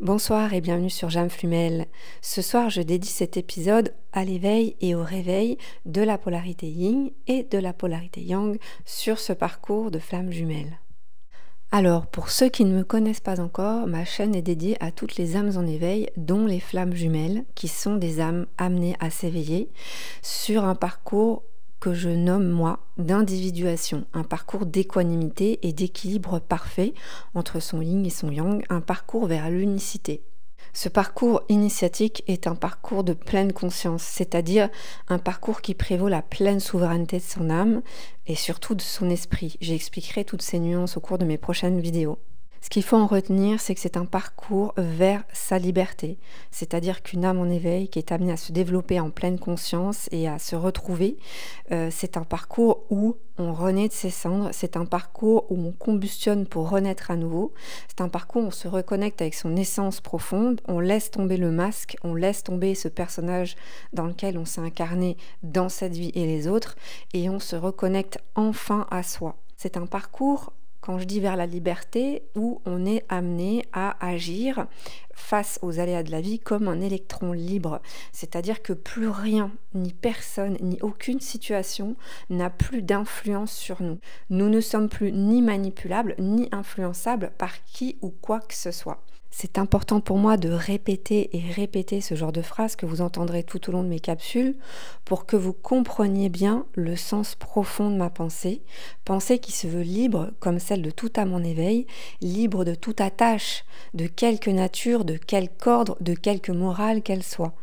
Bonsoir et bienvenue sur Jam Flumel. Ce soir, je dédie cet épisode à l'éveil et au réveil de la polarité yin et de la polarité yang sur ce parcours de flammes jumelles. Alors, pour ceux qui ne me connaissent pas encore, ma chaîne est dédiée à toutes les âmes en éveil, dont les flammes jumelles, qui sont des âmes amenées à s'éveiller sur un parcours que je nomme, moi, d'individuation, un parcours d'équanimité et d'équilibre parfait entre son yin et son yang, un parcours vers l'unicité. Ce parcours initiatique est un parcours de pleine conscience, c'est-à-dire un parcours qui prévaut la pleine souveraineté de son âme et surtout de son esprit. J'expliquerai toutes ces nuances au cours de mes prochaines vidéos. Ce qu'il faut en retenir, c'est que c'est un parcours vers sa liberté, c'est-à-dire qu'une âme en éveil qui est amenée à se développer en pleine conscience et à se retrouver, c'est un parcours où on renaît de ses cendres, c'est un parcours où on combustionne pour renaître à nouveau, c'est un parcours où on se reconnecte avec son essence profonde, on laisse tomber le masque, on laisse tomber ce personnage dans lequel on s'est incarné dans cette vie et les autres, et on se reconnecte enfin à soi. C'est un parcours, quand je dis vers la liberté, où on est amené à agir face aux aléas de la vie comme un électron libre. C'est-à-dire que plus rien, ni personne, ni aucune situation n'a plus d'influence sur nous. Nous ne sommes plus ni manipulables, ni influençables par qui ou quoi que ce soit. C'est important pour moi de répéter et répéter ce genre de phrases que vous entendrez tout au long de mes capsules pour que vous compreniez bien le sens profond de ma pensée, pensée qui se veut libre comme celle de toute âme en éveil, libre de toute attache, de quelque nature, de quelque ordre, de quelque morale qu'elle soit.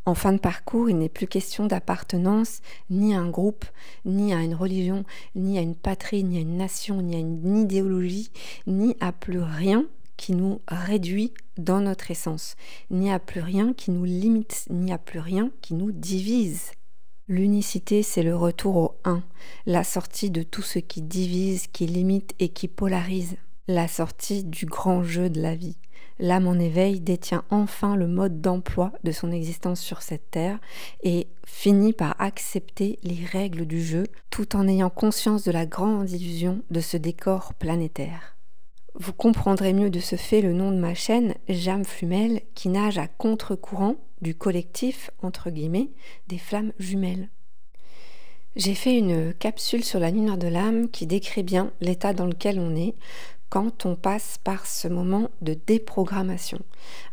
En fin de parcours, il n'est plus question d'appartenance ni à un groupe, ni à une religion, ni à une patrie, ni à une nation, ni à une idéologie, ni à plus rien qui nous réduit dans notre essence, n'y a plus rien qui nous limite, n'y a plus rien qui nous divise. L'unicité, c'est le retour au un, la sortie de tout ce qui divise, qui limite et qui polarise, la sortie du grand jeu de la vie. L'âme en éveil détient enfin le mode d'emploi de son existence sur cette terre et finit par accepter les règles du jeu tout en ayant conscience de la grande illusion de ce décor planétaire. Vous comprendrez mieux de ce fait le nom de ma chaîne, Jam Flumel, qui nage à contre-courant du collectif, entre guillemets, des flammes jumelles. J'ai fait une capsule sur la nuit noire de l'âme qui décrit bien l'état dans lequel on est quand on passe par ce moment de déprogrammation.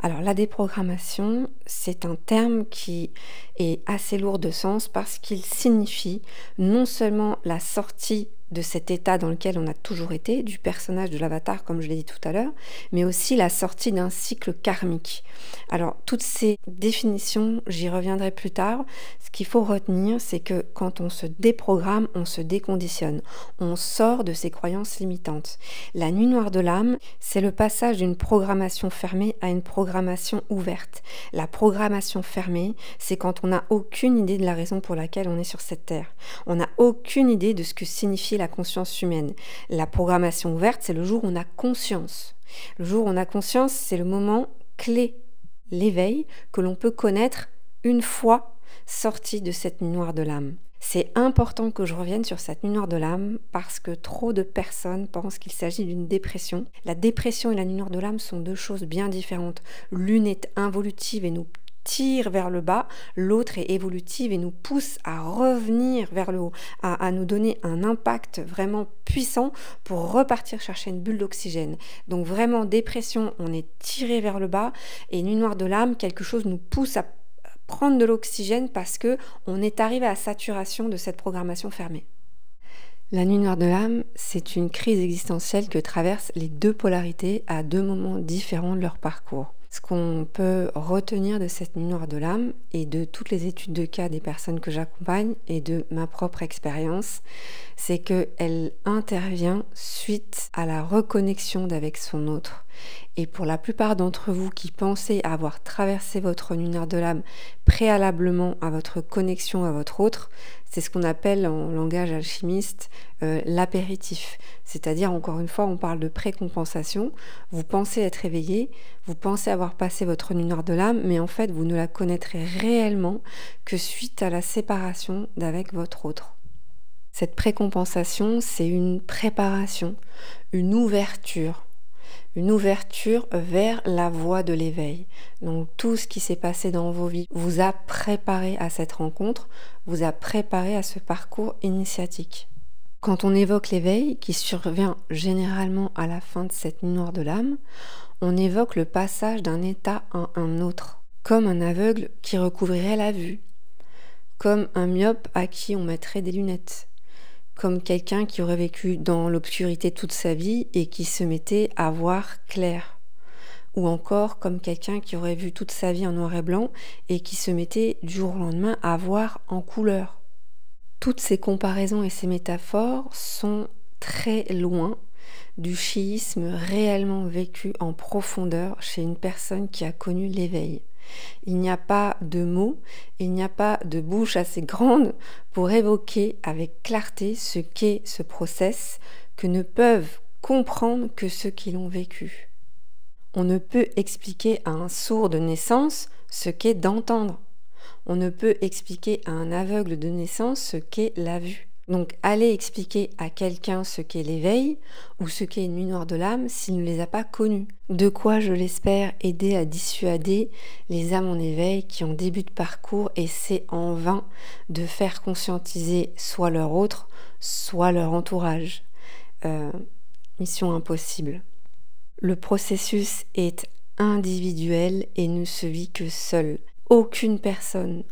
Alors la déprogrammation, c'est un terme qui est assez lourd de sens parce qu'il signifie non seulement la sortie de cet état dans lequel on a toujours été, du personnage de l'avatar comme je l'ai dit tout à l'heure, mais aussi la sortie d'un cycle karmique. Alors toutes ces définitions, j'y reviendrai plus tard. Ce qu'il faut retenir, c'est que quand on se déprogramme, on se déconditionne, on sort de ses croyances limitantes. La nuit noire de l'âme, c'est le passage d'une programmation fermée à une programmation ouverte. La programmation fermée, c'est quand on n'a aucune idée de la raison pour laquelle on est sur cette terre. On n'a aucune idée de ce que signifie la conscience humaine. La programmation ouverte, c'est le jour où on a conscience. Le jour où on a conscience, c'est le moment clé, l'éveil, que l'on peut connaître une fois sorti de cette nuit noire de l'âme. C'est important que je revienne sur cette nuit noire de l'âme parce que trop de personnes pensent qu'il s'agit d'une dépression. La dépression et la nuit noire de l'âme sont deux choses bien différentes. L'une est involutive et nous tire vers le bas, l'autre est évolutive et nous pousse à revenir vers le haut, à nous donner un impact vraiment puissant pour repartir chercher une bulle d'oxygène. Donc vraiment, dépression, on est tiré vers le bas, et nuit noire de l'âme, quelque chose nous pousse à prendre de l'oxygène parce que on est arrivé à saturation de cette programmation fermée. La nuit noire de l'âme, c'est une crise existentielle que traversent les deux polarités à deux moments différents de leur parcours. Ce qu'on peut retenir de cette nuit noire de l'âme et de toutes les études de cas des personnes que j'accompagne et de ma propre expérience, c'est qu'elle intervient suite à la reconnexion d'avec son autre. Et pour la plupart d'entre vous qui pensez avoir traversé votre nuit noire de l'âme préalablement à votre connexion à votre autre, c'est ce qu'on appelle en langage alchimiste l'apéritif. C'est-à-dire, encore une fois, on parle de précompensation. Vous pensez être éveillé, vous pensez avoir passé votre nuit noire de l'âme, mais en fait, vous ne la connaîtrez réellement que suite à la séparation d'avec votre autre. Cette précompensation, c'est une préparation, une ouverture une ouverture vers la voie de l'éveil. Donc tout ce qui s'est passé dans vos vies vous a préparé à cette rencontre, vous a préparé à ce parcours initiatique. Quand on évoque l'éveil, qui survient généralement à la fin de cette nuit noire de l'âme, on évoque le passage d'un état à un autre, comme un aveugle qui recouvrirait la vue, comme un myope à qui on mettrait des lunettes, comme quelqu'un qui aurait vécu dans l'obscurité toute sa vie et qui se mettait à voir clair, ou encore comme quelqu'un qui aurait vu toute sa vie en noir et blanc et qui se mettait du jour au lendemain à voir en couleur. Toutes ces comparaisons et ces métaphores sont très loin du chiisme réellement vécu en profondeur chez une personne qui a connu l'éveil. Il n'y a pas de mots, il n'y a pas de bouche assez grande pour évoquer avec clarté ce qu'est ce process que ne peuvent comprendre que ceux qui l'ont vécu. On ne peut expliquer à un sourd de naissance ce qu'est d'entendre. On ne peut expliquer à un aveugle de naissance ce qu'est la vue. Donc, aller expliquer à quelqu'un ce qu'est l'éveil ou ce qu'est une nuit noire de l'âme s'il ne les a pas connus. De quoi, je l'espère, aider à dissuader les âmes en éveil qui en début de parcours essaient en vain de faire conscientiser soit leur autre, soit leur entourage. Mission impossible. Le processus est individuel et ne se vit que seul. Aucune personne,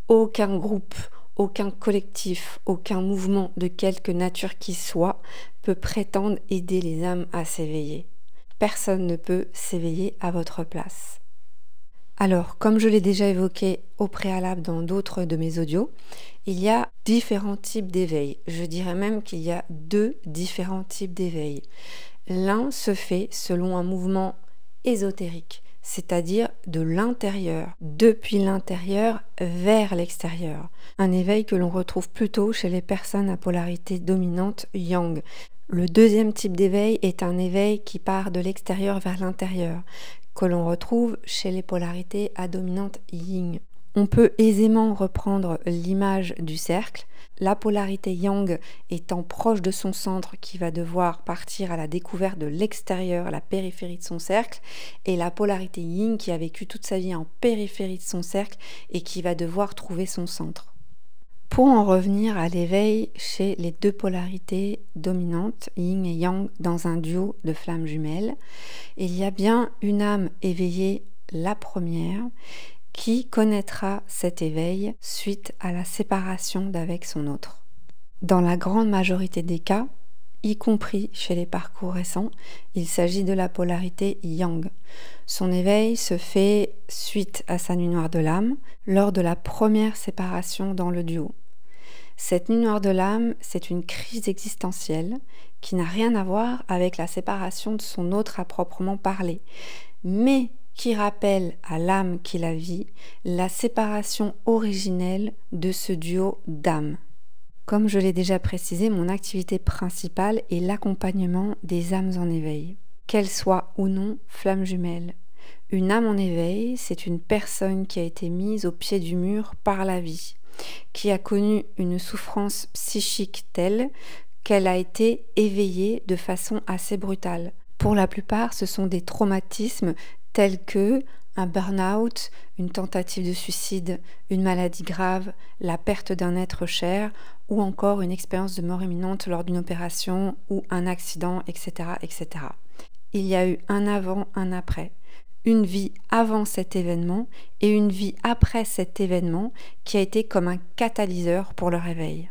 aucun groupe, aucun collectif, aucun mouvement de quelque nature qu'il soit peut prétendre aider les âmes à s'éveiller. Personne ne peut s'éveiller à votre place. Alors, comme je l'ai déjà évoqué au préalable dans d'autres de mes audios, il y a différents types d'éveil. Je dirais même qu'il y a 2 différents types d'éveil. L'un se fait selon un mouvement ésotérique, c'est-à-dire de l'intérieur, depuis l'intérieur vers l'extérieur. Un éveil que l'on retrouve plutôt chez les personnes à polarité dominante yang. Le deuxième type d'éveil est un éveil qui part de l'extérieur vers l'intérieur, que l'on retrouve chez les polarités à dominante yin. On peut aisément reprendre l'image du cercle, la polarité yang étant proche de son centre qui va devoir partir à la découverte de l'extérieur, la périphérie de son cercle, et la polarité yin qui a vécu toute sa vie en périphérie de son cercle et qui va devoir trouver son centre. Pour en revenir à l'éveil chez les 2 polarités dominantes, yin et yang, dans un duo de flammes jumelles, il y a bien une âme éveillée, la première, qui connaîtra cet éveil suite à la séparation d'avec son autre. Dans la grande majorité des cas, y compris chez les parcours récents, il s'agit de la polarité yang. Son éveil se fait suite à sa nuit noire de l'âme, lors de la première séparation dans le duo. Cette nuit noire de l'âme, c'est une crise existentielle qui n'a rien à voir avec la séparation de son autre à proprement parler, mais qui rappelle à l'âme qui la vit la séparation originelle de ce duo d'âmes. Comme je l'ai déjà précisé, mon activité principale est l'accompagnement des âmes en éveil, qu'elles soient ou non flammes jumelles. Une âme en éveil, c'est une personne qui a été mise au pied du mur par la vie, qui a connu une souffrance psychique telle qu'elle a été éveillée de façon assez brutale. Pour la plupart, ce sont des traumatismes tels que un burn-out, une tentative de suicide, une maladie grave, la perte d'un être cher ou encore une expérience de mort imminente lors d'une opération ou un accident, etc., etc. Il y a eu un avant, un après. Une vie avant cet événement et une vie après cet événement qui a été comme un catalyseur pour le réveil.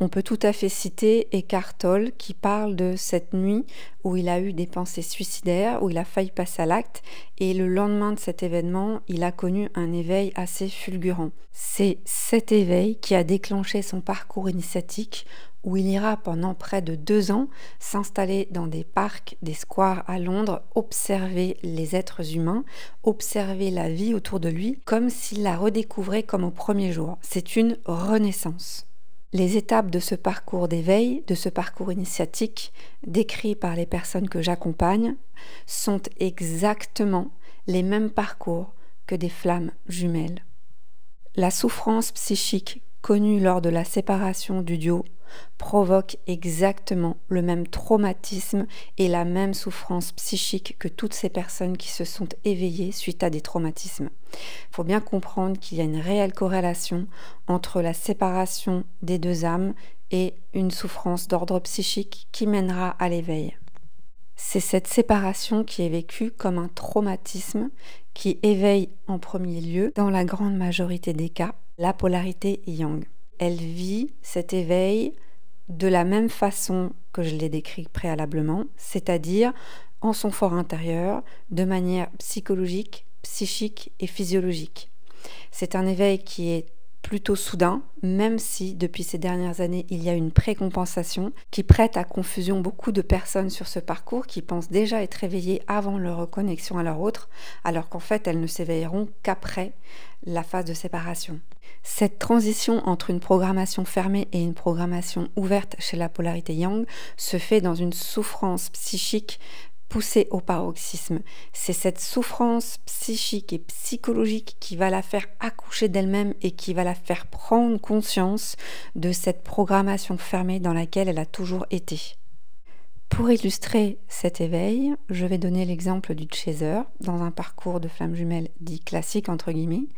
On peut tout à fait citer Eckhart Tolle qui parle de cette nuit où il a eu des pensées suicidaires, où il a failli passer à l'acte et le lendemain de cet événement, il a connu un éveil assez fulgurant. C'est cet éveil qui a déclenché son parcours initiatique où il ira pendant près de 2 ans s'installer dans des parcs, des squares à Londres, observer les êtres humains, observer la vie autour de lui comme s'il la redécouvrait comme au premier jour. C'est une renaissance. Les étapes de ce parcours d'éveil, de ce parcours initiatique, décrit par les personnes que j'accompagne, sont exactement les mêmes parcours que des flammes jumelles. La souffrance psychique connu lors de la séparation du duo provoque exactement le même traumatisme et la même souffrance psychique que toutes ces personnes qui se sont éveillées suite à des traumatismes. Il faut bien comprendre qu'il y a une réelle corrélation entre la séparation des deux âmes et une souffrance d'ordre psychique qui mènera à l'éveil. C'est cette séparation qui est vécue comme un traumatisme qui éveille en premier lieu, dans la grande majorité des cas, la polarité yang. Elle vit cet éveil de la même façon que je l'ai décrit préalablement, c'est-à-dire en son fort intérieur, de manière psychologique, psychique et physiologique. C'est un éveil qui est plutôt soudain, même si depuis ces dernières années, il y a une précompensation qui prête à confusion beaucoup de personnes sur ce parcours qui pensent déjà être éveillées avant leur reconnexion à leur autre, alors qu'en fait, elles ne s'éveilleront qu'après la phase de séparation. Cette transition entre une programmation fermée et une programmation ouverte chez la polarité yang se fait dans une souffrance psychique poussée au paroxysme. C'est cette souffrance psychique et psychologique qui va la faire accoucher d'elle-même et qui va la faire prendre conscience de cette programmation fermée dans laquelle elle a toujours été. Pour illustrer cet éveil, je vais donner l'exemple du chaser dans un parcours de flamme jumelle dit classique entre guillemets,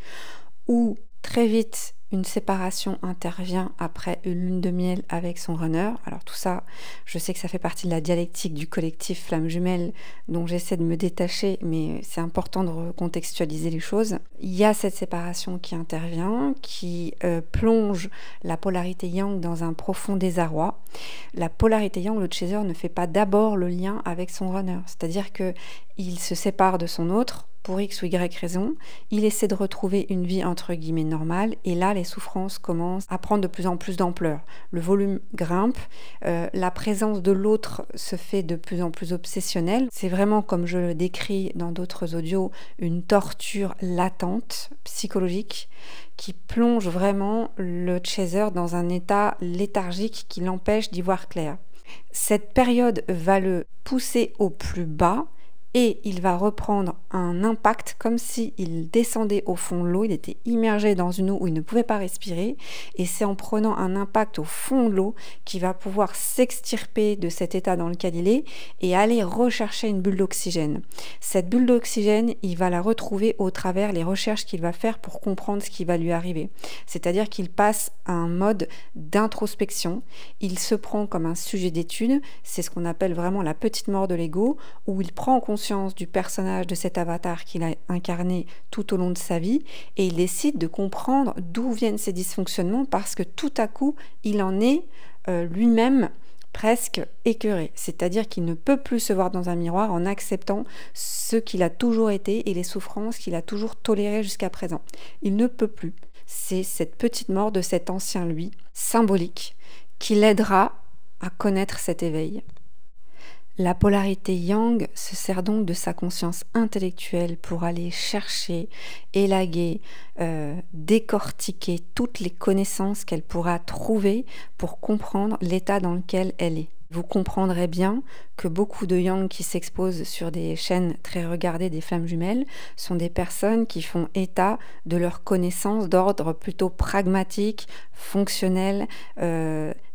où très vite une séparation intervient après une lune de miel avec son runner. Alors tout ça, je sais que ça fait partie de la dialectique du collectif Flamme Jumelle dont j'essaie de me détacher, mais c'est important de recontextualiser les choses. Il y a cette séparation qui intervient, qui plonge la polarité yang dans un profond désarroi. La polarité yang, le chaser, ne fait pas d'abord le lien avec son runner, c'est-à-dire qu'il se sépare de son autre pour X ou Y raison, il essaie de retrouver une vie entre guillemets normale et là les souffrances commencent à prendre de plus en plus d'ampleur. Le volume grimpe, la présence de l'autre se fait de plus en plus obsessionnelle. C'est vraiment, comme je le décris dans d'autres audios, une torture latente, psychologique, qui plonge vraiment le chaser dans un état léthargique qui l'empêche d'y voir clair. Cette période va le pousser au plus bas, et il va reprendre un impact comme s'il descendait au fond de l'eau, il était immergé dans une eau où il ne pouvait pas respirer, et c'est en prenant un impact au fond de l'eau qu'il va pouvoir s'extirper de cet état dans lequel il est et aller rechercher une bulle d'oxygène. Cette bulle d'oxygène, il va la retrouver au travers les recherches qu'il va faire pour comprendre ce qui va lui arriver. C'est-à-dire qu'il passe à un mode d'introspection, il se prend comme un sujet d'étude, c'est ce qu'on appelle vraiment la petite mort de l'ego, où il prend en conscience du personnage de cet avatar qu'il a incarné tout au long de sa vie et il décide de comprendre d'où viennent ces dysfonctionnements parce que tout à coup il en est lui-même presque écœuré, c'est-à-dire qu'il ne peut plus se voir dans un miroir en acceptant ce qu'il a toujours été et les souffrances qu'il a toujours tolérées jusqu'à présent. Il ne peut plus. C'est cette petite mort de cet ancien lui symbolique qui l'aidera à connaître cet éveil. La polarité yang se sert donc de sa conscience intellectuelle pour aller chercher, élaguer, décortiquer toutes les connaissances qu'elle pourra trouver pour comprendre l'état dans lequel elle est. Vous comprendrez bien que beaucoup de yang qui s'exposent sur des chaînes très regardées des flammes jumelles sont des personnes qui font état de leurs connaissances d'ordre plutôt pragmatique, fonctionnel,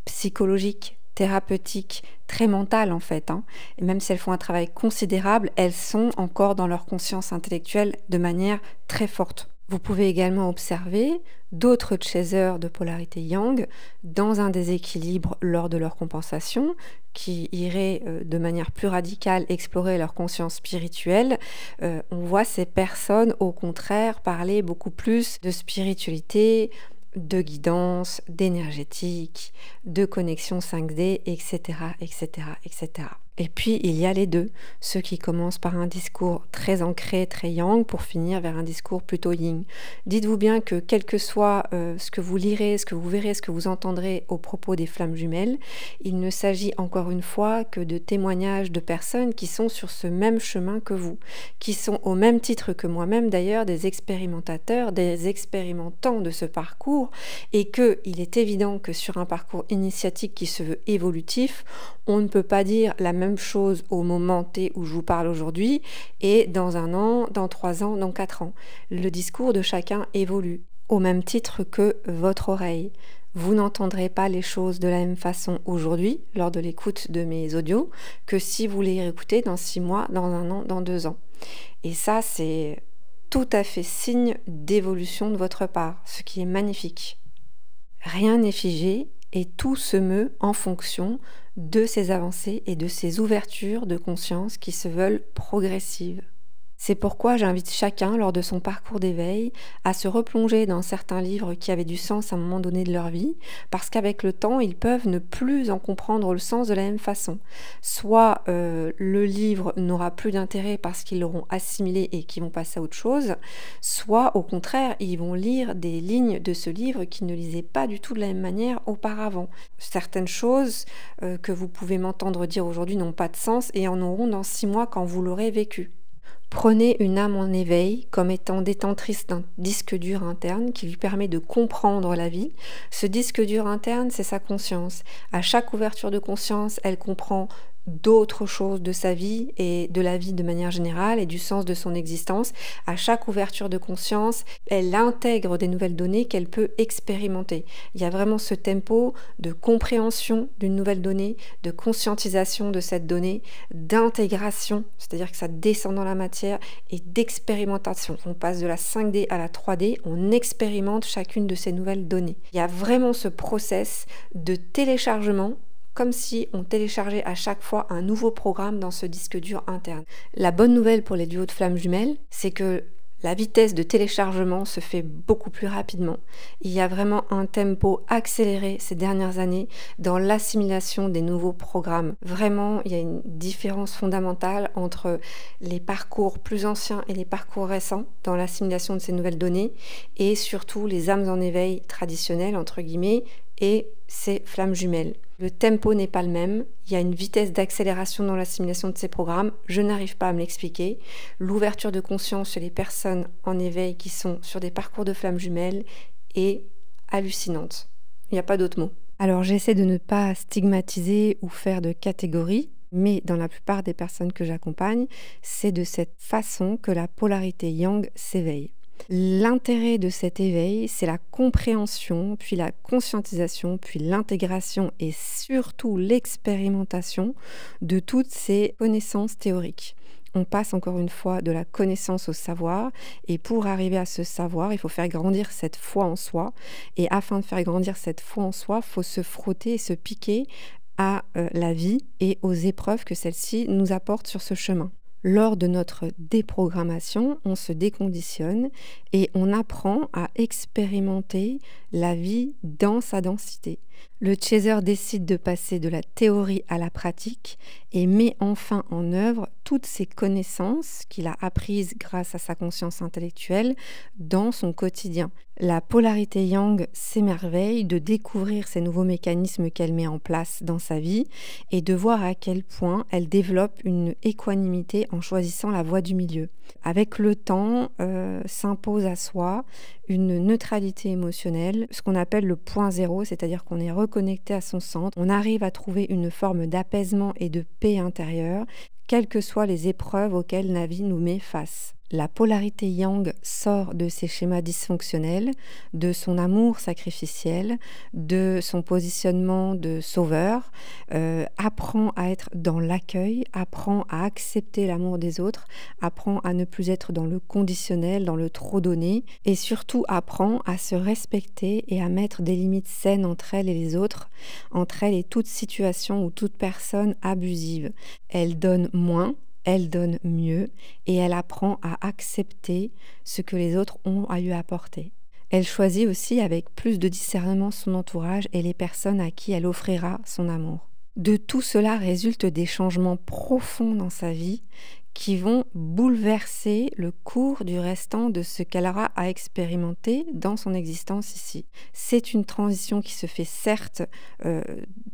psychologique, thérapeutique, très mentale en fait. Et même si elles font un travail considérable, elles sont encore dans leur conscience intellectuelle de manière très forte. Vous pouvez également observer d'autres chasers de polarité yang dans un déséquilibre lors de leur compensation qui iraient de manière plus radicale explorer leur conscience spirituelle. On voit ces personnes au contraire parler beaucoup plus de spiritualité, de guidance, d'énergétique, de connexion 5D, etc., etc., etc. Et puis, il y a les deux, ceux qui commencent par un discours très ancré, très yang, pour finir vers un discours plutôt yin. Dites-vous bien que quel que soit ce que vous lirez, ce que vous verrez, ce que vous entendrez au propos des flammes jumelles, il ne s'agit encore une fois que de témoignages de personnes qui sont sur ce même chemin que vous, qui sont au même titre que moi-même d'ailleurs des expérimentateurs, des expérimentants de ce parcours, et qu'il est évident que sur un parcours initiatique qui se veut évolutif, on ne peut pas dire la même chose au moment T où je vous parle aujourd'hui et dans 1 an, dans 3 ans, dans 4 ans. Le discours de chacun évolue. au même titre que votre oreille. Vous n'entendrez pas les choses de la même façon aujourd'hui, lors de l'écoute de mes audios, que si vous les réécoutez dans 6 mois, dans 1 an, dans 2 ans. Et ça, c'est tout à fait signe d'évolution de votre part, ce qui est magnifique. Rien n'est figé et tout se meut en fonction de ces avancées et de ces ouvertures de conscience qui se veulent progressives. C'est pourquoi j'invite chacun, lors de son parcours d'éveil, à se replonger dans certains livres qui avaient du sens à un moment donné de leur vie, parce qu'avec le temps, ils peuvent ne plus en comprendre le sens de la même façon. Soit le livre n'aura plus d'intérêt parce qu'ils l'auront assimilé et qu'ils vont passer à autre chose, soit au contraire, ils vont lire des lignes de ce livre qu'ils ne lisaient pas du tout de la même manière auparavant. Certaines choses que vous pouvez m'entendre dire aujourd'hui n'ont pas de sens et en auront dans 6 mois quand vous l'aurez vécu. Prenez une âme en éveil comme étant détentrice d'un disque dur interne qui lui permet de comprendre la vie. Ce disque dur interne, c'est sa conscience. À chaque ouverture de conscience, elle comprend d'autres choses de sa vie et de la vie de manière générale et du sens de son existence. À chaque ouverture de conscience, elle intègre des nouvelles données qu'elle peut expérimenter. Il y a vraiment ce tempo de compréhension d'une nouvelle donnée, de conscientisation de cette donnée, d'intégration, c'est-à-dire que ça descend dans la matière, et d'expérimentation. On passe de la 5D à la 3D, on expérimente chacune de ces nouvelles données. Il y a vraiment ce process de téléchargement, comme si on téléchargeait à chaque fois un nouveau programme dans ce disque dur interne. La bonne nouvelle pour les duos de flammes jumelles, c'est que la vitesse de téléchargement se fait beaucoup plus rapidement. Il y a vraiment un tempo accéléré ces dernières années dans l'assimilation des nouveaux programmes. Vraiment, il y a une différence fondamentale entre les parcours plus anciens et les parcours récents dans l'assimilation de ces nouvelles données, et surtout les âmes en éveil traditionnelles, entre guillemets, et ces flammes jumelles. Le tempo n'est pas le même, il y a une vitesse d'accélération dans l'assimilation de ces programmes, je n'arrive pas à me l'expliquer. L'ouverture de conscience chez les personnes en éveil qui sont sur des parcours de flammes jumelles est hallucinante. Il n'y a pas d'autre mot. Alors j'essaie de ne pas stigmatiser ou faire de catégories, mais dans la plupart des personnes que j'accompagne, c'est de cette façon que la polarité yang s'éveille. L'intérêt de cet éveil, c'est la compréhension, puis la conscientisation, puis l'intégration et surtout l'expérimentation de toutes ces connaissances théoriques. On passe encore une fois de la connaissance au savoir, et pour arriver à ce savoir, il faut faire grandir cette foi en soi, et afin de faire grandir cette foi en soi, il faut se frotter et se piquer à la vie et aux épreuves que celle-ci nous apporte sur ce chemin. Lors de notre déprogrammation, on se déconditionne et on apprend à expérimenter la vie dans sa densité. Le chaser décide de passer de la théorie à la pratique et met enfin en œuvre toutes ces connaissances qu'il a apprises grâce à sa conscience intellectuelle dans son quotidien. La polarité yang s'émerveille de découvrir ces nouveaux mécanismes qu'elle met en place dans sa vie et de voir à quel point elle développe une équanimité en choisissant la voie du milieu. Avec le temps, s'impose à soi une neutralité émotionnelle, ce qu'on appelle le point zéro, c'est-à-dire qu'on est reconnecté à son centre, on arrive à trouver une forme d'apaisement et de paix intérieure, quelles que soient les épreuves auxquelles la vie nous met face. La polarité yang sort de ses schémas dysfonctionnels, de son amour sacrificiel, de son positionnement de sauveur, apprend à être dans l'accueil, apprend à accepter l'amour des autres, apprend à ne plus être dans le conditionnel, dans le trop donné, et surtout apprend à se respecter et à mettre des limites saines entre elle et les autres, entre elle et toute situation ou toute personne abusive. Elle donne moins, elle donne mieux et elle apprend à accepter ce que les autres ont à lui apporter. Elle choisit aussi avec plus de discernement son entourage et les personnes à qui elle offrira son amour. De tout cela résultent des changements profonds dans sa vie qui vont bouleverser le cours du restant de ce qu'elle aura à expérimenter dans son existence ici. C'est une transition qui se fait certes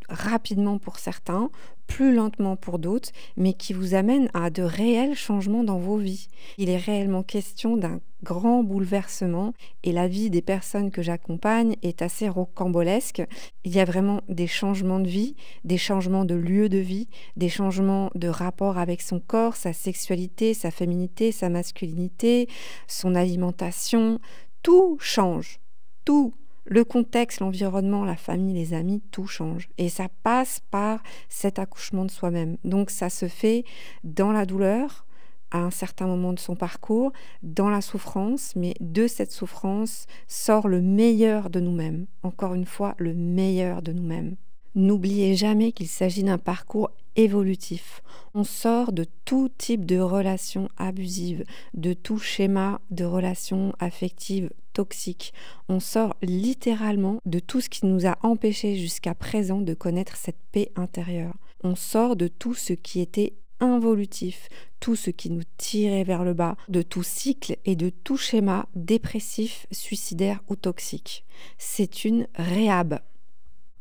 rapidement pour certains, plus lentement pour d'autres, mais qui vous amène à de réels changements dans vos vies. Il est réellement question d'un grand bouleversement et la vie des personnes que j'accompagne est assez rocambolesque. Il y a vraiment des changements de vie, des changements de lieu de vie, des changements de rapport avec son corps, sa sexualité, sa féminité, sa masculinité, son alimentation. Tout change. tout. Le contexte, l'environnement, la famille, les amis, tout change. Et ça passe par cet accouchement de soi-même. Donc ça se fait dans la douleur, à un certain moment de son parcours, dans la souffrance, mais de cette souffrance sort le meilleur de nous-mêmes. Encore une fois, le meilleur de nous-mêmes. N'oubliez jamais qu'il s'agit d'un parcours évolutif. On sort de tout type de relations abusives, de tout schéma de relations affectives toxiques. On sort littéralement de tout ce qui nous a empêchés jusqu'à présent de connaître cette paix intérieure. On sort de tout ce qui était involutif, tout ce qui nous tirait vers le bas, de tout cycle et de tout schéma dépressif, suicidaire ou toxique. C'est une réhab.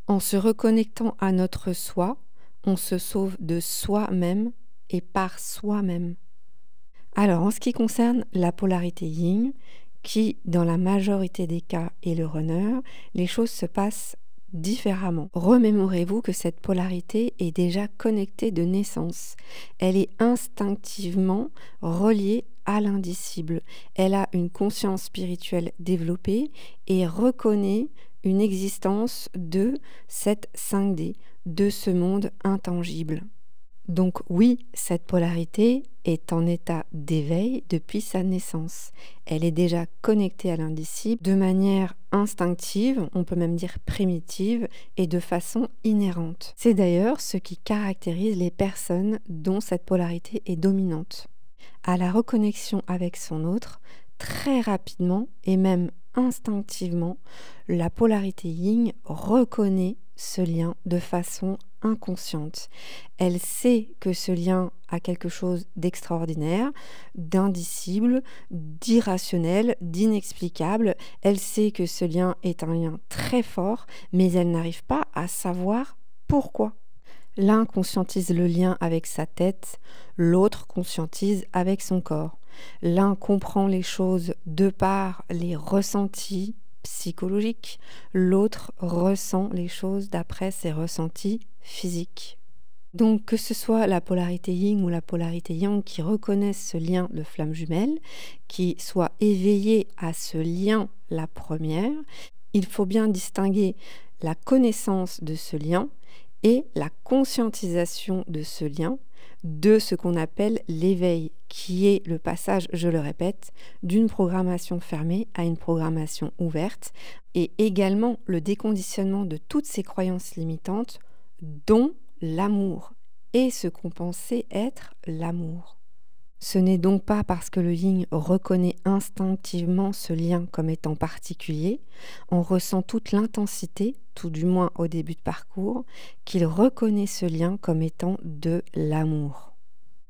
En se reconnectant à notre soi, on se sauve de soi-même et par soi-même. Alors, en ce qui concerne la polarité yin, qui, dans la majorité des cas, est le runner, les choses se passent différemment. Remémorez-vous que cette polarité est déjà connectée de naissance. Elle est instinctivement reliée à l'indicible. Elle a une conscience spirituelle développée et reconnaît une existence de cette 5D, de ce monde intangible. Donc oui, cette polarité est en état d'éveil depuis sa naissance. Elle est déjà connectée à l'indicible de manière instinctive, on peut même dire primitive, et de façon inhérente. C'est d'ailleurs ce qui caractérise les personnes dont cette polarité est dominante. À la reconnexion avec son autre, très rapidement et même instinctivement, la polarité yin reconnaît ce lien de façon inconsciente. Elle sait que ce lien a quelque chose d'extraordinaire, d'indicible, d'irrationnel, d'inexplicable. Elle sait que ce lien est un lien très fort, mais elle n'arrive pas à savoir pourquoi. L'un conscientise le lien avec sa tête, l'autre conscientise avec son corps. L'un comprend les choses de par les ressentis psychologiques, l'autre ressent les choses d'après ses ressentis physiques. Donc que ce soit la polarité yin ou la polarité yang qui reconnaissent ce lien de flamme jumelle, qui soit éveillée à ce lien la première, il faut bien distinguer la connaissance de ce lien et la conscientisation de ce lien, de ce qu'on appelle l'éveil, qui est le passage, je le répète, d'une programmation fermée à une programmation ouverte, et également le déconditionnement de toutes ces croyances limitantes, dont l'amour, et ce qu'on pensait être l'amour. Ce n'est donc pas parce que le yin reconnaît instinctivement ce lien comme étant particulier, on ressent toute l'intensité, tout du moins au début de parcours, qu'il reconnaît ce lien comme étant de l'amour.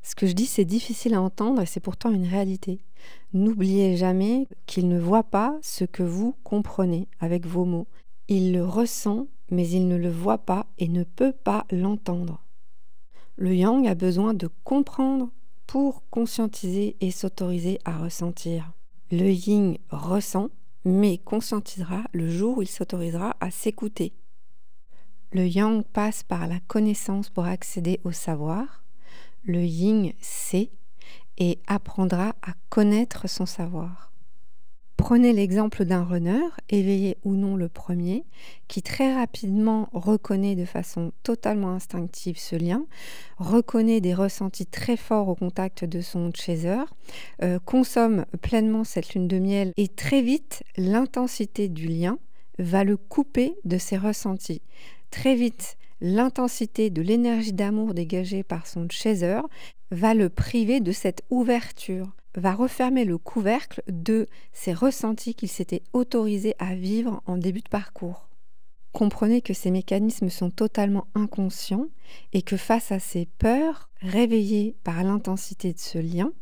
Ce que je dis, c'est difficile à entendre et c'est pourtant une réalité. N'oubliez jamais qu'il ne voit pas ce que vous comprenez avec vos mots. Il le ressent, mais il ne le voit pas et ne peut pas l'entendre. Le yang a besoin de comprendre pour conscientiser et s'autoriser à ressentir. Le yin ressent, mais conscientisera le jour où il s'autorisera à s'écouter. Le yang passe par la connaissance pour accéder au savoir. Le yin sait et apprendra à connaître son savoir. Prenez l'exemple d'un runner, éveillé ou non le premier, qui très rapidement reconnaît de façon totalement instinctive ce lien, reconnaît des ressentis très forts au contact de son chaser, consomme pleinement cette lune de miel et très vite l'intensité du lien va le couper de ses ressentis. Très vite, l'intensité de l'énergie d'amour dégagée par son chaser va le priver de cette ouverture, va refermer le couvercle de ces ressentis qu'il s'était autorisé à vivre en début de parcours. Comprenez que ces mécanismes sont totalement inconscients et que face à ces peurs réveillées par l'intensité de ce lien,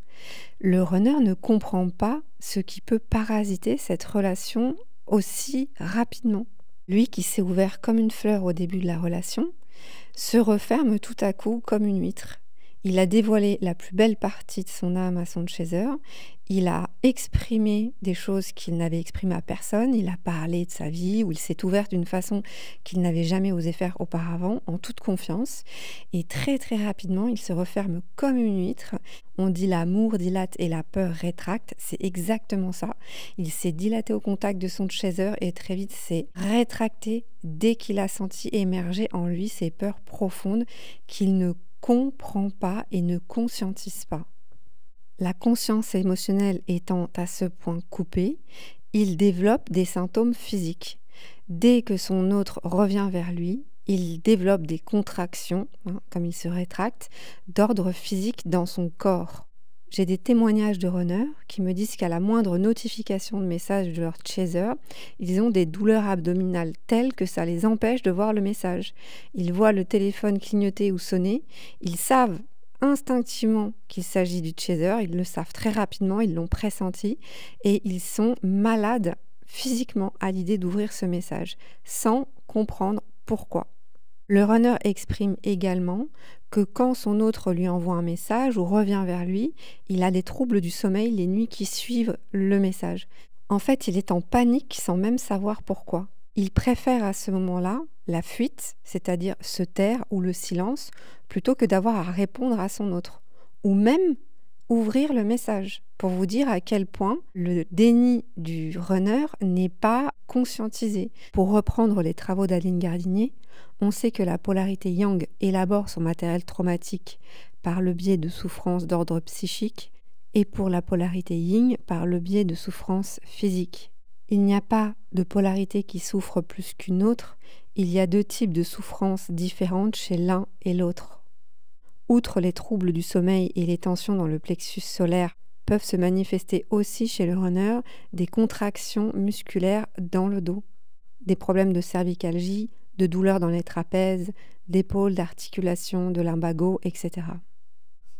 le runner ne comprend pas ce qui peut parasiter cette relation aussi rapidement. Lui qui s'est ouvert comme une fleur au début de la relation, se referme tout à coup comme une huître. Il a dévoilé la plus belle partie de son âme à son chaser, Il a exprimé des choses qu'il n'avait exprimées à personne, il a parlé de sa vie, ou il s'est ouvert d'une façon qu'il n'avait jamais osé faire auparavant, en toute confiance. Et très très rapidement, il se referme comme une huître. On dit l'amour dilate et la peur rétracte, c'est exactement ça. Il s'est dilaté au contact de son chaser et très vite s'est rétracté dès qu'il a senti émerger en lui ces peurs profondes qu'il ne comprend pas et ne conscientise pas. La conscience émotionnelle étant à ce point coupée, il développe des symptômes physiques. Dès que son autre revient vers lui, il développe des contractions, comme il se rétracte, d'ordre physique dans son corps. J'ai des témoignages de runners qui me disent qu'à la moindre notification de message de leur chaser, ils ont des douleurs abdominales telles que ça les empêche de voir le message. Ils voient le téléphone clignoter ou sonner, ils savent instinctivement qu'il s'agit du chaser, ils le savent très rapidement, ils l'ont pressenti et ils sont malades physiquement à l'idée d'ouvrir ce message, sans comprendre pourquoi. Le runner exprime également que quand son autre lui envoie un message ou revient vers lui, il a des troubles du sommeil les nuits qui suivent le message. En fait, il est en panique sans même savoir pourquoi. Il préfère à ce moment-là la fuite, c'est-à-dire se taire ou le silence, plutôt que d'avoir à répondre à son autre, ou même ouvrir le message, pour vous dire à quel point le déni du runner n'est pas conscientisé. Pour reprendre les travaux d'Adeline Gardinier, on sait que la polarité yang élabore son matériel traumatique par le biais de souffrances d'ordre psychique et pour la polarité yin par le biais de souffrances physiques. Il n'y a pas de polarité qui souffre plus qu'une autre, il y a deux types de souffrances différentes chez l'un et l'autre. Outre les troubles du sommeil et les tensions dans le plexus solaire, peuvent se manifester aussi chez le runner des contractions musculaires dans le dos, des problèmes de cervicalgie, de douleurs dans les trapèzes, d'épaules, d'articulations, de lumbago, etc.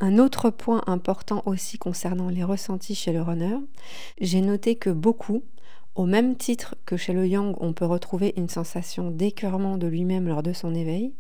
Un autre point important aussi concernant les ressentis chez le runner, j'ai noté que beaucoup, au même titre que chez le yang, on peut retrouver une sensation d'écœurement de lui-même lors de son éveil,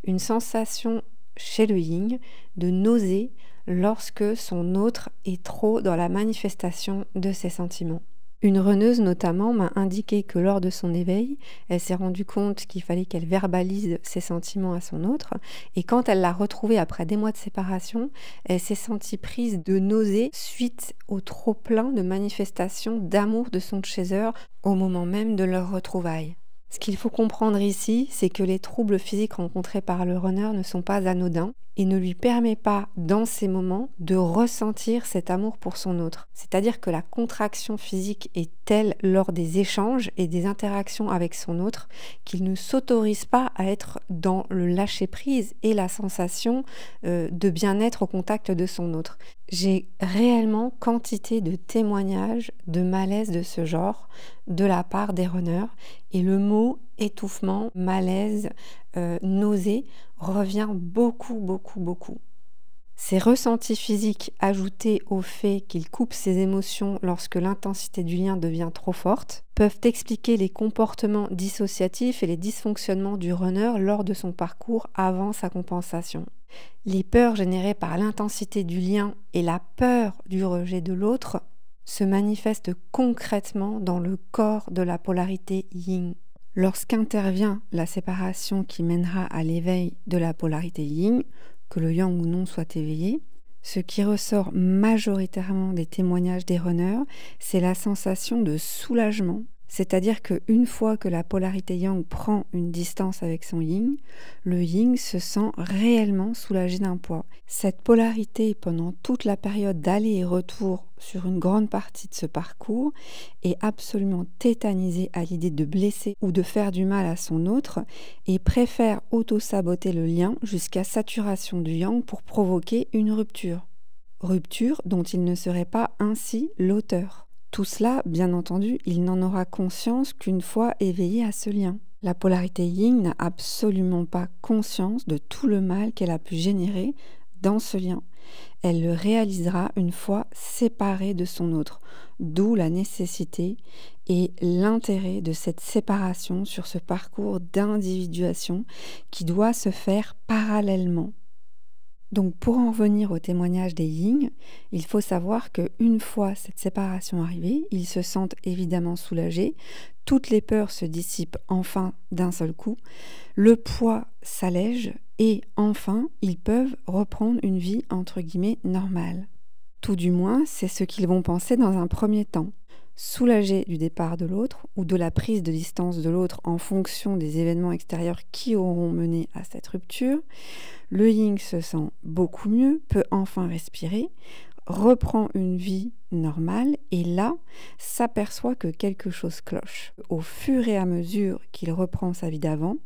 une sensation chez le yin de nausée lorsque son autre est trop dans la manifestation de ses sentiments. Une runneuse notamment m'a indiqué que lors de son éveil, elle s'est rendue compte qu'il fallait qu'elle verbalise ses sentiments à son autre et quand elle l'a retrouvé après des mois de séparation, elle s'est sentie prise de nausée suite au trop-plein de manifestations d'amour de son chaser au moment même de leur retrouvaille. Ce qu'il faut comprendre ici, c'est que les troubles physiques rencontrés par le runner ne sont pas anodins et ne lui permet pas, dans ces moments, de ressentir cet amour pour son autre. C'est-à-dire que la contraction physique est telle lors des échanges et des interactions avec son autre qu'il ne s'autorise pas à être dans le lâcher-prise et la sensation de bien-être au contact de son autre. J'ai réellement quantité de témoignages de malaise de ce genre de la part des runners et le mot étouffement, malaise, nausée revient beaucoup. Ces ressentis physiques ajoutés au fait qu'il coupe ses émotions lorsque l'intensité du lien devient trop forte peuvent expliquer les comportements dissociatifs et les dysfonctionnements du runner lors de son parcours avant sa compensation. Les peurs générées par l'intensité du lien et la peur du rejet de l'autre se manifestent concrètement dans le corps de la polarité yin. Lorsqu'intervient la séparation qui mènera à l'éveil de la polarité yin, que le yang ou non soit éveillé, ce qui ressort majoritairement des témoignages des runners, c'est la sensation de soulagement. C'est-à-dire qu'une fois que la polarité yang prend une distance avec son yin, le yin se sent réellement soulagé d'un poids. Cette polarité, pendant toute la période d'aller et retour sur une grande partie de ce parcours, est absolument tétanisée à l'idée de blesser ou de faire du mal à son autre et préfère auto-saboter le lien jusqu'à saturation du yang pour provoquer une rupture. Rupture dont il ne serait pas ainsi l'auteur. Tout cela, bien entendu, il n'en aura conscience qu'une fois éveillé à ce lien. La polarité yin n'a absolument pas conscience de tout le mal qu'elle a pu générer dans ce lien. Elle le réalisera une fois séparée de son autre, d'où la nécessité et l'intérêt de cette séparation sur ce parcours d'individuation qui doit se faire parallèlement. Donc pour en revenir au témoignage des yin, il faut savoir qu'une fois cette séparation arrivée, ils se sentent évidemment soulagés, toutes les peurs se dissipent enfin d'un seul coup, le poids s'allège et enfin ils peuvent reprendre une vie entre guillemets normale. Tout du moins, c'est ce qu'ils vont penser dans un premier temps. Soulagés du départ de l'autre ou de la prise de distance de l'autre en fonction des événements extérieurs qui auront mené à cette rupture, le yin se sent beaucoup mieux, peut enfin respirer, reprend une vie normale et là, s'aperçoit que quelque chose cloche. Au fur et à mesure qu'il reprend sa vie d'avant,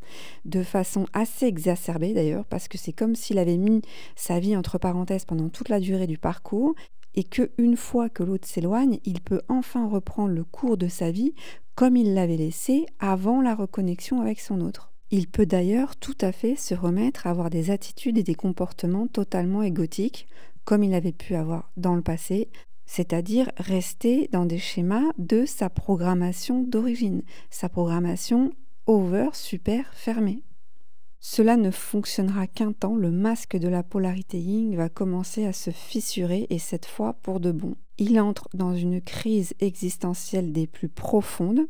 de façon assez exacerbée d'ailleurs, parce que c'est comme s'il avait mis sa vie entre parenthèses pendant toute la durée du parcours, et qu'une fois que l'autre s'éloigne, il peut enfin reprendre le cours de sa vie comme il l'avait laissé avant la reconnexion avec son autre. Il peut d'ailleurs tout à fait se remettre à avoir des attitudes et des comportements totalement égotiques, comme il avait pu avoir dans le passé, c'est-à-dire rester dans des schémas de sa programmation d'origine, sa programmation over, super, fermée. Cela ne fonctionnera qu'un temps, le masque de la polarité yin va commencer à se fissurer et cette fois pour de bon. Il entre dans une crise existentielle des plus profondes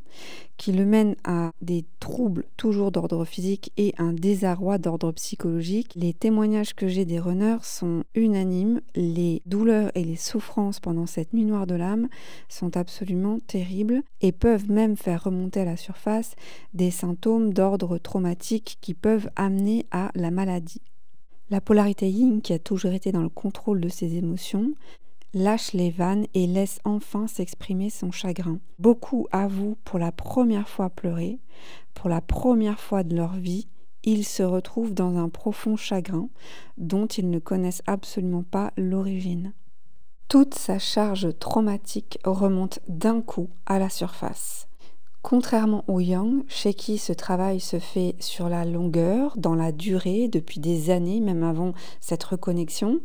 qui le mène à des troubles toujours d'ordre physique et un désarroi d'ordre psychologique. Les témoignages que j'ai des runners sont unanimes. Les douleurs et les souffrances pendant cette nuit noire de l'âme sont absolument terribles et peuvent même faire remonter à la surface des symptômes d'ordre traumatique qui peuvent amener à la maladie. La polarité yin, qui a toujours été dans le contrôle de ses émotions, lâche les vannes et laisse enfin s'exprimer son chagrin. Beaucoup avouent pour la première fois pleurer, pour la première fois de leur vie, ils se retrouvent dans un profond chagrin dont ils ne connaissent absolument pas l'origine. Toute sa charge traumatique remonte d'un coup à la surface. Contrairement au yang, chez qui ce travail se fait sur la longueur, dans la durée, depuis des années, même avant cette reconnexion,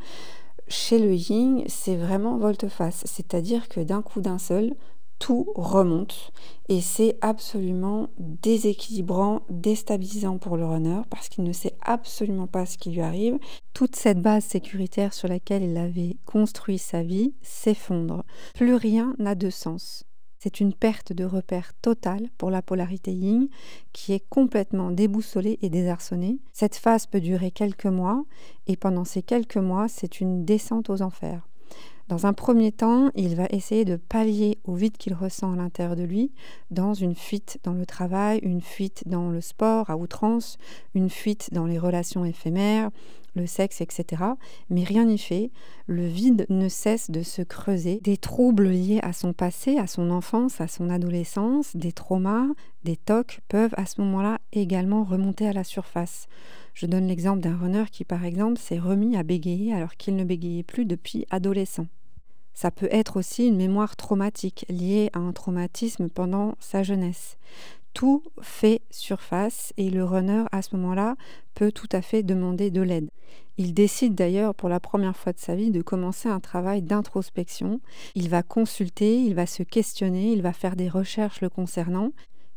chez le yin, c'est vraiment volte-face, c'est-à-dire que d'un coup d'un seul, tout remonte et c'est absolument déséquilibrant, déstabilisant pour le runner parce qu'il ne sait absolument pas ce qui lui arrive. Toute cette base sécuritaire sur laquelle il avait construit sa vie s'effondre. Plus rien n'a de sens. C'est une perte de repère totale pour la polarité yin qui est complètement déboussolée et désarçonnée. Cette phase peut durer quelques mois et pendant ces quelques mois, c'est une descente aux enfers. Dans un premier temps, il va essayer de pallier au vide qu'il ressent à l'intérieur de lui dans une fuite dans le travail, une fuite dans le sport à outrance, une fuite dans les relations éphémères, le sexe, etc. Mais rien n'y fait. Le vide ne cesse de se creuser. Des troubles liés à son passé, à son enfance, à son adolescence, des traumas, des tocs peuvent à ce moment-là également remonter à la surface. Je donne l'exemple d'un runner qui, par exemple, s'est remis à bégayer alors qu'il ne bégayait plus depuis adolescent. Ça peut être aussi une mémoire traumatique liée à un traumatisme pendant sa jeunesse. Tout fait surface et le runner, à ce moment-là, peut tout à fait demander de l'aide. Il décide d'ailleurs pour la première fois de sa vie de commencer un travail d'introspection. Il va consulter, il va se questionner, il va faire des recherches le concernant.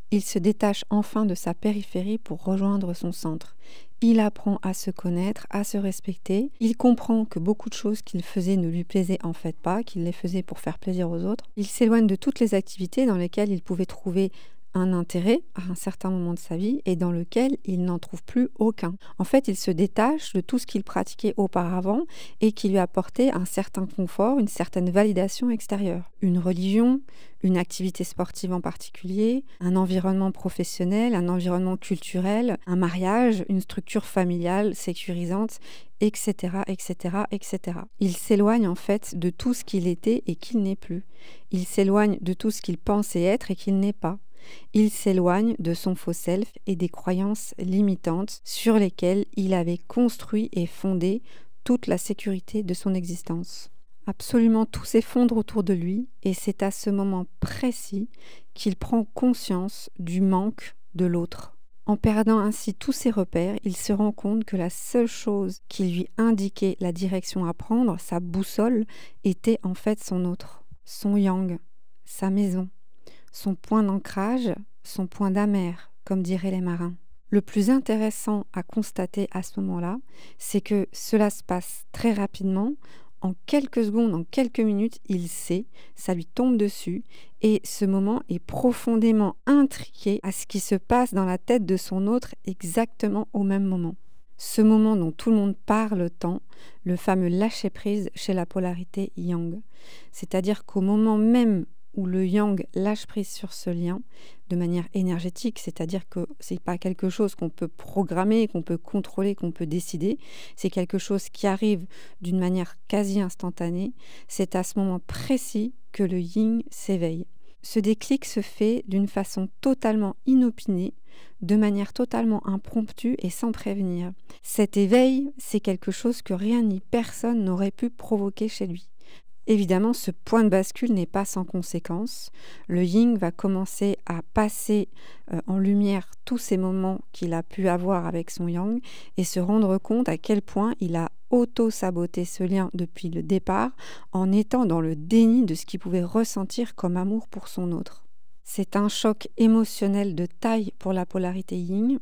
Il se détache enfin de sa périphérie pour rejoindre son centre. Il apprend à se connaître, à se respecter. Il comprend que beaucoup de choses qu'il faisait ne lui plaisaient en fait pas, qu'il les faisait pour faire plaisir aux autres. Il s'éloigne de toutes les activités dans lesquelles il pouvait trouver un intérêt à un certain moment de sa vie et dans lequel il n'en trouve plus aucun. En fait, il se détache de tout ce qu'il pratiquait auparavant et qui lui apportait un certain confort, une certaine validation extérieure. Une religion, une activité sportive en particulier, un environnement professionnel, un environnement culturel, un mariage, une structure familiale sécurisante, etc., etc., etc. Il s'éloigne en fait de tout ce qu'il était et qu'il n'est plus. Il s'éloigne de tout ce qu'il pensait être et qu'il n'est pas. Il s'éloigne de son faux self et des croyances limitantes sur lesquelles il avait construit et fondé toute la sécurité de son existence. Absolument tout s'effondre autour de lui et c'est à ce moment précis qu'il prend conscience du manque de l'autre. En perdant ainsi tous ses repères, il se rend compte que la seule chose qui lui indiquait la direction à prendre, sa boussole, était en fait son autre, son yang, sa maison. Son point d'ancrage, son point d'amer, comme diraient les marins. Le plus intéressant à constater à ce moment-là, c'est que cela se passe très rapidement. En quelques secondes, en quelques minutes, il sait, ça lui tombe dessus et ce moment est profondément intriqué à ce qui se passe dans la tête de son autre exactement au même moment. Ce moment dont tout le monde parle tant, le fameux lâcher-prise chez la polarité yang. C'est-à-dire qu'au moment même où le yang lâche prise sur ce lien de manière énergétique, c'est-à-dire que ce n'est pas quelque chose qu'on peut programmer, qu'on peut contrôler, qu'on peut décider, c'est quelque chose qui arrive d'une manière quasi instantanée, c'est à ce moment précis que le yin s'éveille. Ce déclic se fait d'une façon totalement inopinée, de manière totalement impromptue et sans prévenir. Cet éveil, c'est quelque chose que rien ni personne n'aurait pu provoquer chez lui. Évidemment, ce point de bascule n'est pas sans conséquence. Le yin va commencer à passer en lumière tous ces moments qu'il a pu avoir avec son yang et se rendre compte à quel point il a auto-saboté ce lien depuis le départ en étant dans le déni de ce qu'il pouvait ressentir comme amour pour son autre. C'est un choc émotionnel de taille pour la polarité yin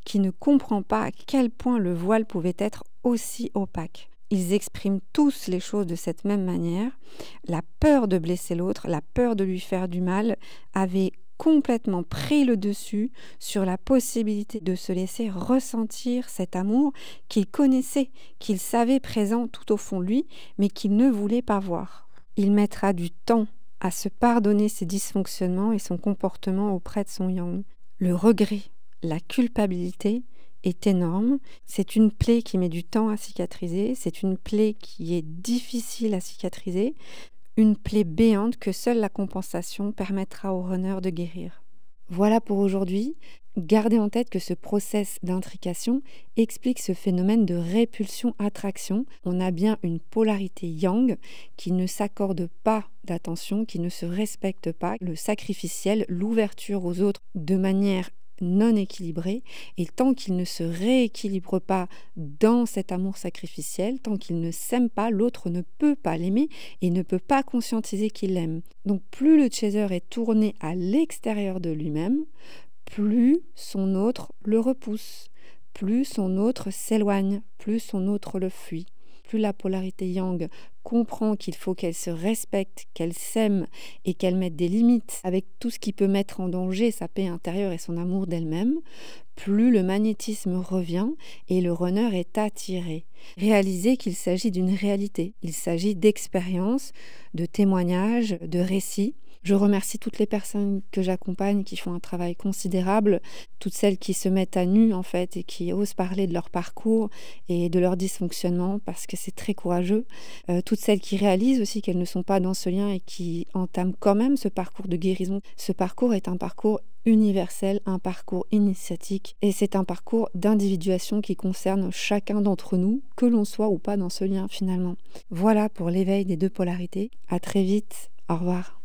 qui ne comprend pas à quel point le voile pouvait être aussi opaque. Ils expriment tous les choses de cette même manière. La peur de blesser l'autre, la peur de lui faire du mal avait complètement pris le dessus sur la possibilité de se laisser ressentir cet amour qu'il connaissait, qu'il savait présent tout au fond de lui, mais qu'il ne voulait pas voir. Il mettra du temps à se pardonner ses dysfonctionnements et son comportement auprès de son yang. Le regret, la culpabilité est énorme. C'est une plaie qui met du temps à cicatriser, c'est une plaie qui est difficile à cicatriser, une plaie béante que seule la compensation permettra au runner de guérir. Voilà pour aujourd'hui. Gardez en tête que ce process d'intrication explique ce phénomène de répulsion-attraction. On a bien une polarité yang qui ne s'accorde pas d'attention, qui ne se respecte pas, le sacrificiel, l'ouverture aux autres de manière non équilibré, et tant qu'il ne se rééquilibre pas dans cet amour sacrificiel, tant qu'il ne s'aime pas, l'autre ne peut pas l'aimer et ne peut pas conscientiser qu'il l'aime. Donc plus le chaser est tourné à l'extérieur de lui-même, plus son autre le repousse, plus son autre s'éloigne, plus son autre le fuit. Plus la polarité yang comprend qu'il faut qu'elle se respecte, qu'elle s'aime et qu'elle mette des limites avec tout ce qui peut mettre en danger sa paix intérieure et son amour d'elle-même, plus le magnétisme revient et le runner est attiré. Réalisez qu'il s'agit d'une réalité, il s'agit d'expériences, de témoignages, de récits. Je remercie toutes les personnes que j'accompagne qui font un travail considérable, toutes celles qui se mettent à nu en fait et qui osent parler de leur parcours et de leur dysfonctionnement parce que c'est très courageux. Toutes celles qui réalisent aussi qu'elles ne sont pas dans ce lien et qui entament quand même ce parcours de guérison. Ce parcours est un parcours universel, un parcours initiatique et c'est un parcours d'individuation qui concerne chacun d'entre nous, que l'on soit ou pas dans ce lien finalement. Voilà pour l'éveil des deux polarités. À très vite. Au revoir.